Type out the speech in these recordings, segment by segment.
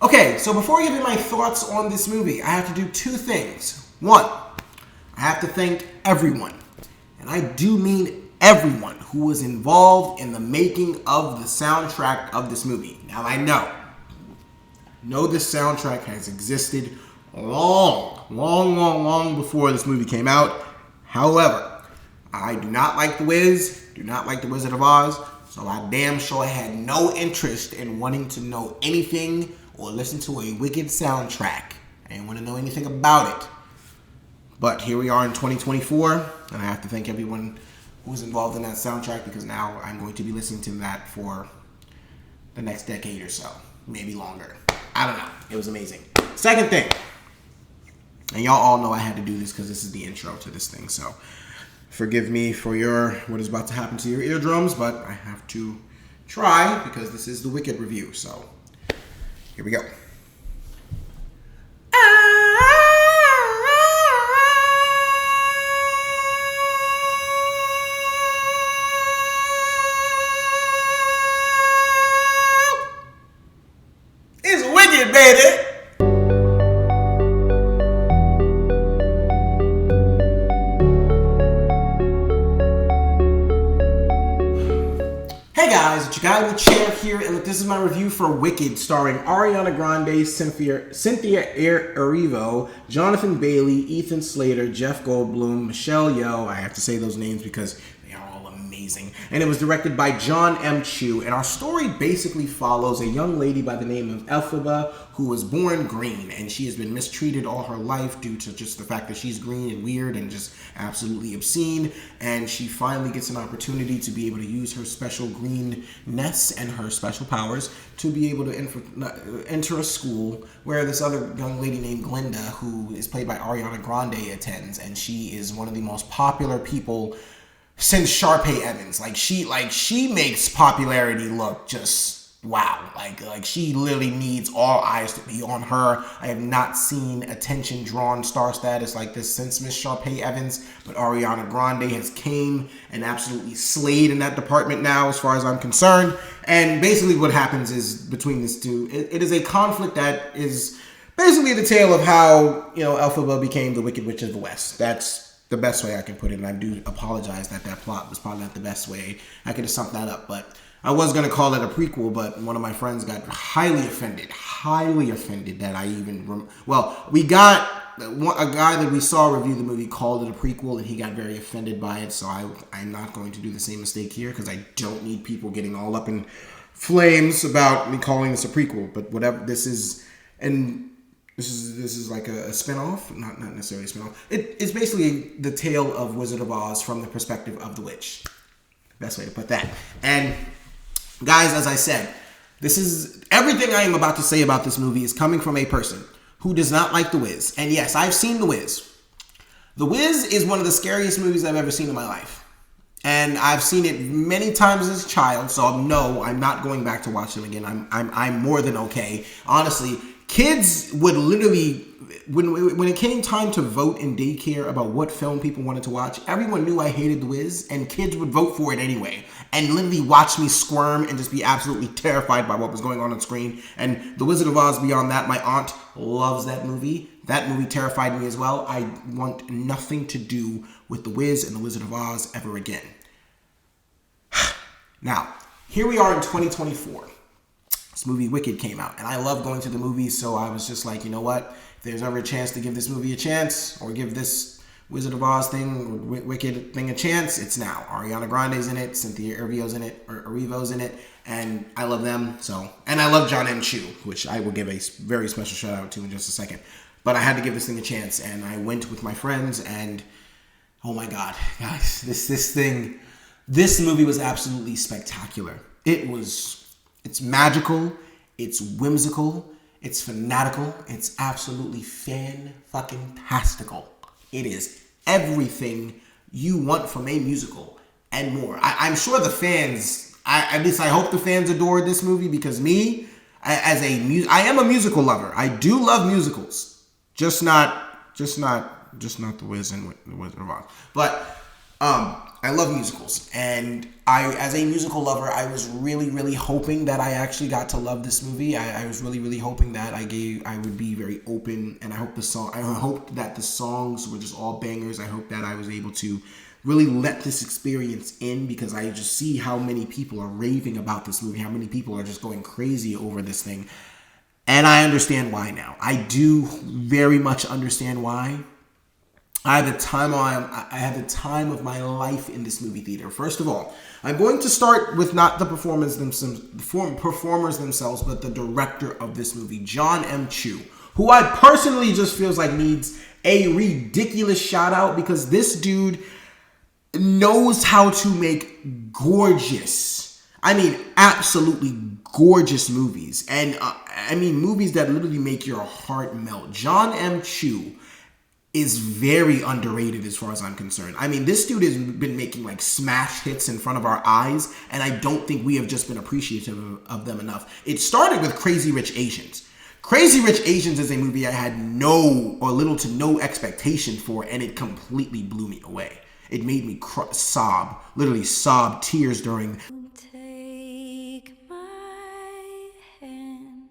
Okay, so before I give you my thoughts on this movie, I have to do two things. One, I have to thank everyone, and I do mean everyone who was involved in the making of the soundtrack of this movie. Now I know this soundtrack has existed long before this movie came out. However, I do not like The Wiz, do not like The Wizard of Oz, so I damn sure had no interest in wanting to know anything or listen to a Wicked soundtrack. I didn't want to know anything about it. But here we are in 2024, and I have to thank everyone who was involved in that soundtrack because now I'm going to be listening to that for the next decade or so, maybe longer. I don't know. It was amazing. Second thing, and y'all all know I had to do this because this is the intro to this thing, so forgive me for what is about to happen to your eardrums, but I have to try because this is the Wicked review, so here we go. It's Wicked, baby! Hey guys, it's your guy with chair here, and this is my review for Wicked, starring Ariana Grande, Cynthia Erivo, Jonathan Bailey, Ethan Slater, Jeff Goldblum, Michelle Yeoh. I have to say those names because they are all amazing. And it was directed by John M. Chu, and our story basically follows a young lady by the name of Elphaba who was born green, and she has been mistreated all her life due to just the fact that she's green and weird and just absolutely obscene, and she finally gets an opportunity to be able to use her special greenness and her special powers to be able to enter a school where this other young lady named Glinda, who is played by Ariana Grande, attends, and she is one of the most popular people since Sharpay Evans. She makes popularity look just wow. Like she literally needs all eyes to be on her. I have not seen attention drawn star status like this since Miss Sharpay Evans, but Ariana Grande has came and absolutely slayed in that department now as far as I'm concerned. And basically what happens is between these two, it is a conflict that is basically the tale of how, Elphaba became the Wicked Witch of the West. That's the best way I can put it, and I do apologize that plot was probably not the best way I could have summed that up, but I was going to call it a prequel, but one of my friends got highly offended that I even... we got a guy that we saw review the movie called it a prequel, and he got very offended by it, so I'm not going to do the same mistake here, because I don't need people getting all up in flames about me calling this a prequel, but whatever, this is like a spinoff, not necessarily a spinoff. It's basically the tale of Wizard of Oz from the perspective of the witch. Best way to put that. And guys, as I said, this is everything I am about to say about this movie is coming from a person who does not like The Wiz. And yes, I've seen The Wiz. The Wiz is one of the scariest movies I've ever seen in my life. And I've seen it many times as a child, so no, I'm not going back to watch them again. I'm more than okay. Honestly, kids would literally, when it came time to vote in daycare about what film people wanted to watch, everyone knew I hated The Wiz, and kids would vote for it anyway, and literally watch me squirm and just be absolutely terrified by what was going on screen. And The Wizard of Oz beyond that, my aunt loves that movie. That movie terrified me as well. I want nothing to do with The Wiz and The Wizard of Oz ever again. Now, here we are in 2024. This movie Wicked came out, and I love going to the movies, so I was just like, you know what? If there's ever a chance to give this movie a chance, or give this Wizard of Oz thing, or Wicked thing a chance, it's now. Ariana Grande's in it, Cynthia Erivo's in it, and I love them, so. And I love John M. Chu, which I will give a very special shout out to in just a second. But I had to give this thing a chance, and I went with my friends, and oh my God, guys, this movie was absolutely spectacular. It's magical, it's whimsical, it's fanatical, it's absolutely fan-fucking-tastical. It is everything you want from a musical and more. I'm sure the fans, at least I hope the fans adored this movie, because me, I am a musical lover. I do love musicals, just not The Wiz and The Wizard of Oz. But I love musicals, and as a musical lover, I was really, really hoping that I actually got to love this movie. I was really, really hoping that I would be very open, and I hoped that the songs were just all bangers. I hope that I was able to really let this experience in, because I just see how many people are raving about this movie, how many people are just going crazy over this thing, and I understand why now. I do very much understand why. I had the time of my life in this movie theater. First of all, I'm going to start with not the performers themselves, but the director of this movie, John M. Chu, who I personally just feels like needs a ridiculous shout out, because this dude knows how to make gorgeous, absolutely gorgeous movies. And movies that literally make your heart melt. John M. Chu is very underrated as far as I'm concerned. This dude has been making like smash hits in front of our eyes, and I don't think we have just been appreciative of them enough. It started with Crazy Rich Asians. Crazy Rich Asians is a movie I had no or little to no expectation for, and it completely blew me away. It made me literally sob tears during. Take my hand,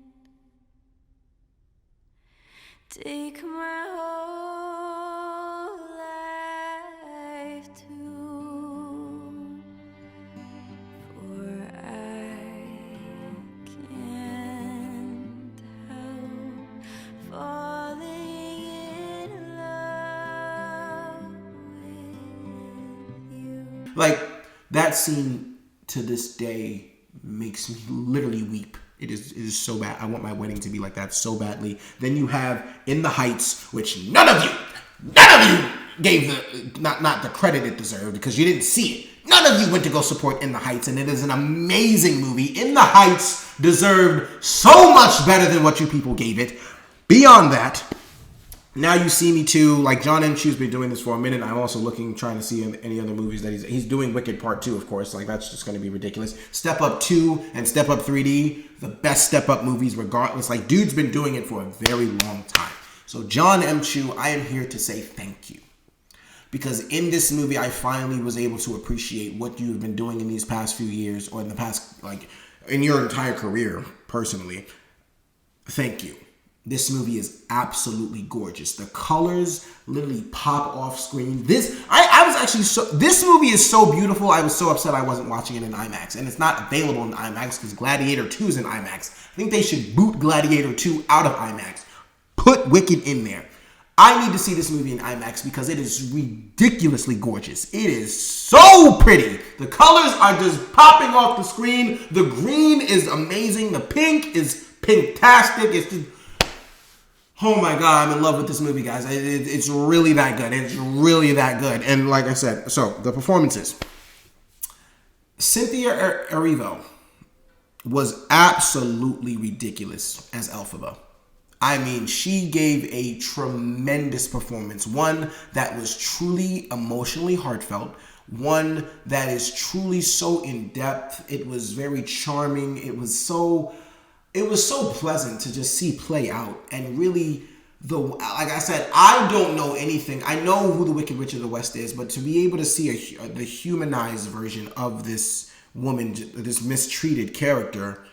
take my whole life too, for I can't help falling in love with you. Like, that scene to this day makes me literally weep. It is so bad. I want my wedding to be like that so badly. Then you have In the Heights, which none of you gave not the credit it deserved, because you didn't see it. None of you went to go support In the Heights, and it is an amazing movie. In the Heights deserved so much better than what you people gave it. Beyond that, Now You See Me Too, like John M. Chu's been doing this for a minute. I'm also trying to see any other movies that he's doing. Wicked Part 2, of course. Like, that's just going to be ridiculous. Step Up 2 and Step Up 3D, the best Step Up movies regardless. Like, dude's been doing it for a very long time. So John M. Chu, I am here to say thank you. Because in this movie, I finally was able to appreciate what you've been doing in these past few years, or in the past, like, in your entire career, personally. Thank you. This movie is absolutely gorgeous. The colors literally pop off screen. This movie is so beautiful. I was so upset I wasn't watching it in IMAX. And it's not available in IMAX because Gladiator 2 is in IMAX. I think they should boot Gladiator 2 out of IMAX. Put Wicked in there. I need to see this movie in IMAX because it is ridiculously gorgeous. It is so pretty. The colors are just popping off the screen. The green is amazing. The pink is pinktastic. It's just... oh my God, I'm in love with this movie, guys. It's really that good. It's really that good. And like I said, so the performances. Cynthia Erivo was absolutely ridiculous as Elphaba. She gave a tremendous performance. One that was truly emotionally heartfelt. One that is truly so in-depth. It was very charming. It was so pleasant to just see play out. And really, like I said, I don't know anything. I know who the Wicked Witch of the West is, but to be able to see the humanized version of this woman, this mistreated character,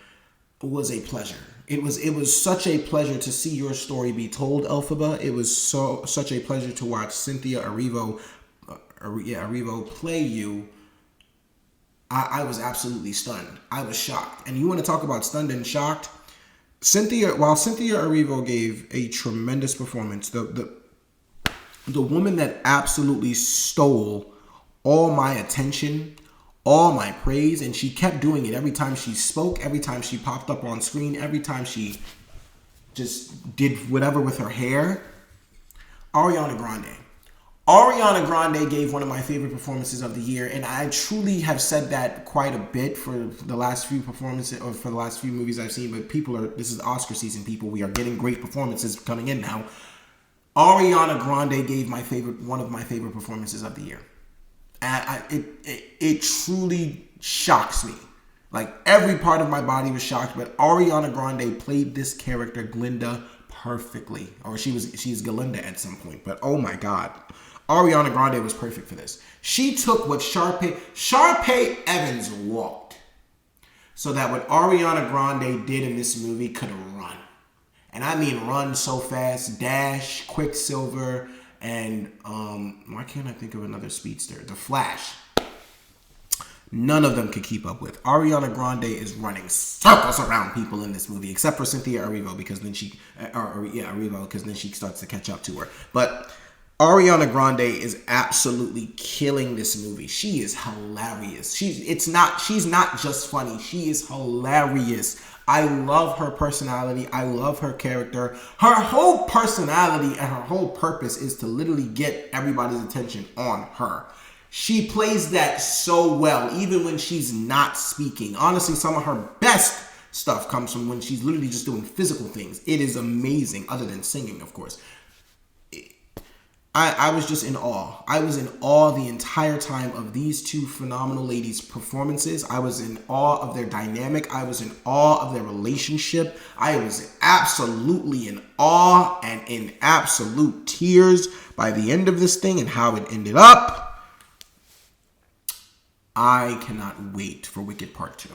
was a pleasure. It was such a pleasure to see your story be told, Elphaba. It was such a pleasure to watch Cynthia Erivo play you. I was absolutely stunned. I was shocked. And you want to talk about stunned and shocked? While Cynthia Erivo gave a tremendous performance, the woman that absolutely stole all my attention, all my praise, and she kept doing it every time she spoke, every time she popped up on screen, every time she just did whatever with her hair, Ariana Grande. Ariana Grande gave one of my favorite performances of the year, and I truly have said that quite a bit for the last few performances, or for the last few movies I've seen, but this is Oscar season, people. We are getting great performances coming in now. Ariana Grande gave one of my favorite performances of the year. And it truly shocks me. Like, every part of my body was shocked, but Ariana Grande played this character, Glinda, perfectly. Or she's Galinda at some point, but oh my God. Ariana Grande was perfect for this. She took what Sharpay Evans walked, so that what Ariana Grande did in this movie could run. And I mean run so fast. Dash, Quicksilver, and why can't I think of another speedster? The Flash. None of them could keep up with. Ariana Grande is running circles around people in this movie, except for Cynthia Erivo, because then she starts to catch up to her. But Ariana Grande is absolutely killing this movie. She is hilarious. She's not just funny. She is hilarious. I love her personality. I love her character. Her whole personality and her whole purpose is to literally get everybody's attention on her. She plays that so well, even when she's not speaking. Honestly, some of her best stuff comes from when she's literally just doing physical things. It is amazing, other than singing, of course. I was just in awe. I was in awe the entire time of these two phenomenal ladies' performances. I was in awe of their dynamic. I was in awe of their relationship. I was absolutely in awe and in absolute tears by the end of this thing and how it ended up. I cannot wait for Wicked Part 2.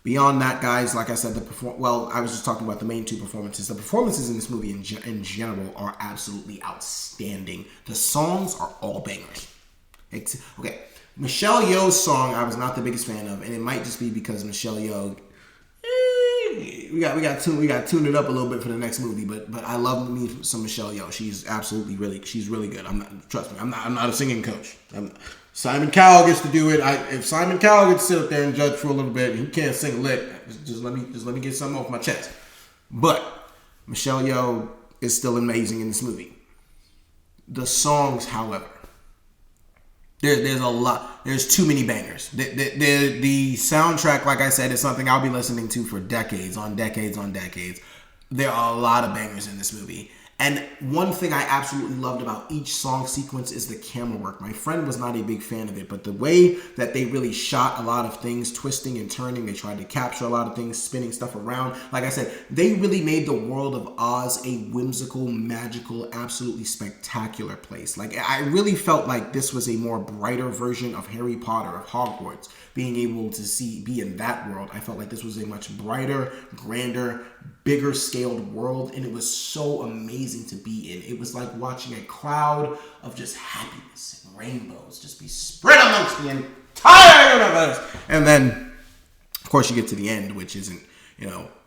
Beyond that, guys, like I said, I was just talking about the main two performances. The performances in this movie in general are absolutely outstanding. The songs are all bangers. Okay, Michelle Yeoh's song I was not the biggest fan of, and it might just be because Michelle Yeoh, we got to tune it up a little bit for the next movie. But I love me some Michelle Yeoh. She's really good. Trust me, I'm not a singing coach. Simon Cowell gets to do it. If Simon Cowell gets to sit up there and judge for a little bit, he can't sing a lick. Just let me get something off my chest. But Michelle Yeoh is still amazing in this movie. The songs, however, there's a lot. There's too many bangers. The soundtrack, like I said, is something I'll be listening to for decades on decades on decades. There are a lot of bangers in this movie. And one thing I absolutely loved about each song sequence is the camera work. My friend was not a big fan of it, but the way that they really shot a lot of things, twisting and turning, they tried to capture a lot of things, spinning stuff around. Like I said, they really made the world of Oz a whimsical, magical, absolutely spectacular place. Like, I really felt like this was a more brighter version of Harry Potter, of Hogwarts. Being able to be in that world, I felt like this was a much brighter, grander, bigger scaled world, and it was so amazing to be in. It was like watching a cloud of just happiness and rainbows just be spread amongst the entire universe. And then, of course, you get to the end, which isn't,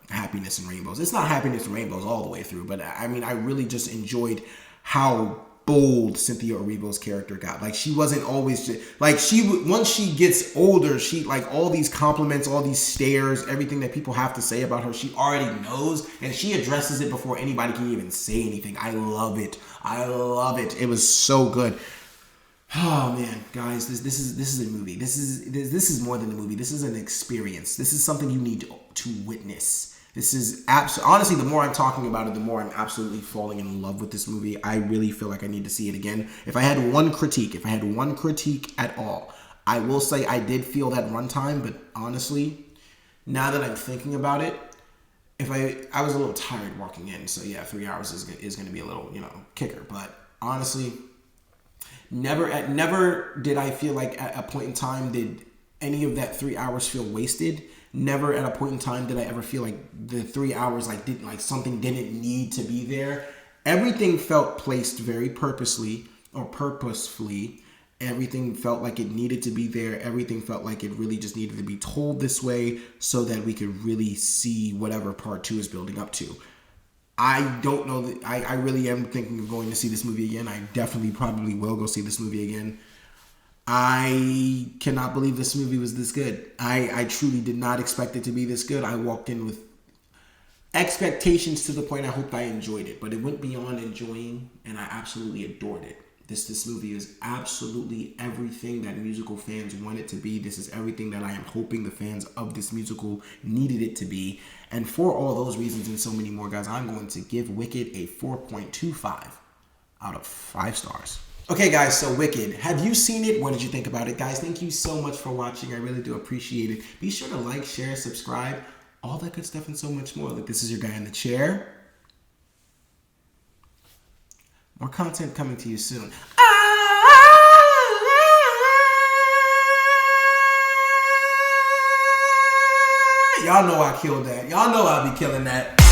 happiness and rainbows. It's not happiness and rainbows all the way through, but I mean, I really just enjoyed how bold Cynthia Erivo's character got. Like, she wasn't always once she gets older, she, like, all these compliments, all these stares, everything that people have to say about her, she already knows, and she addresses it before anybody can even say anything. I love it. It was so good. Oh man, guys, this is a movie. This is more than a movie. This is an experience. This is something you need to witness. This is honestly, the more I'm talking about it, the more I'm absolutely falling in love with this movie. I really feel like I need to see it again. If I had one critique at all, I will say I did feel that runtime, but honestly, now that I'm thinking about it, I was a little tired walking in, so yeah, 3 hours is going to be a little, kicker. But honestly, never did I feel like at a point in time did any of that 3 hours feel wasted. Never at a point in time did I ever feel like the 3 hours something didn't need to be there. Everything felt placed very purposefully. Everything felt like it needed to be there. Everything felt like it really just needed to be told this way so that we could really see whatever part 2 is building up to. I don't know that I really am thinking of going to see this movie again. I definitely probably will go see this movie again. I cannot believe this movie was this good. I truly did not expect it to be this good. I walked in with expectations to the point I hoped I enjoyed it, but it went beyond enjoying, and I absolutely adored it. This movie is absolutely everything that musical fans want it to be. This is everything that I am hoping the fans of this musical needed it to be. And for all those reasons and so many more, guys, I'm going to give Wicked a 4.25 out of 5 stars. Okay, guys, so Wicked. Have you seen it? What did you think about it? Guys, thank you so much for watching. I really do appreciate it. Be sure to like, share, subscribe, all that good stuff and so much more. Look, this is your guy in the chair. More content coming to you soon. Y'all know I killed that. Y'all know I be killing that.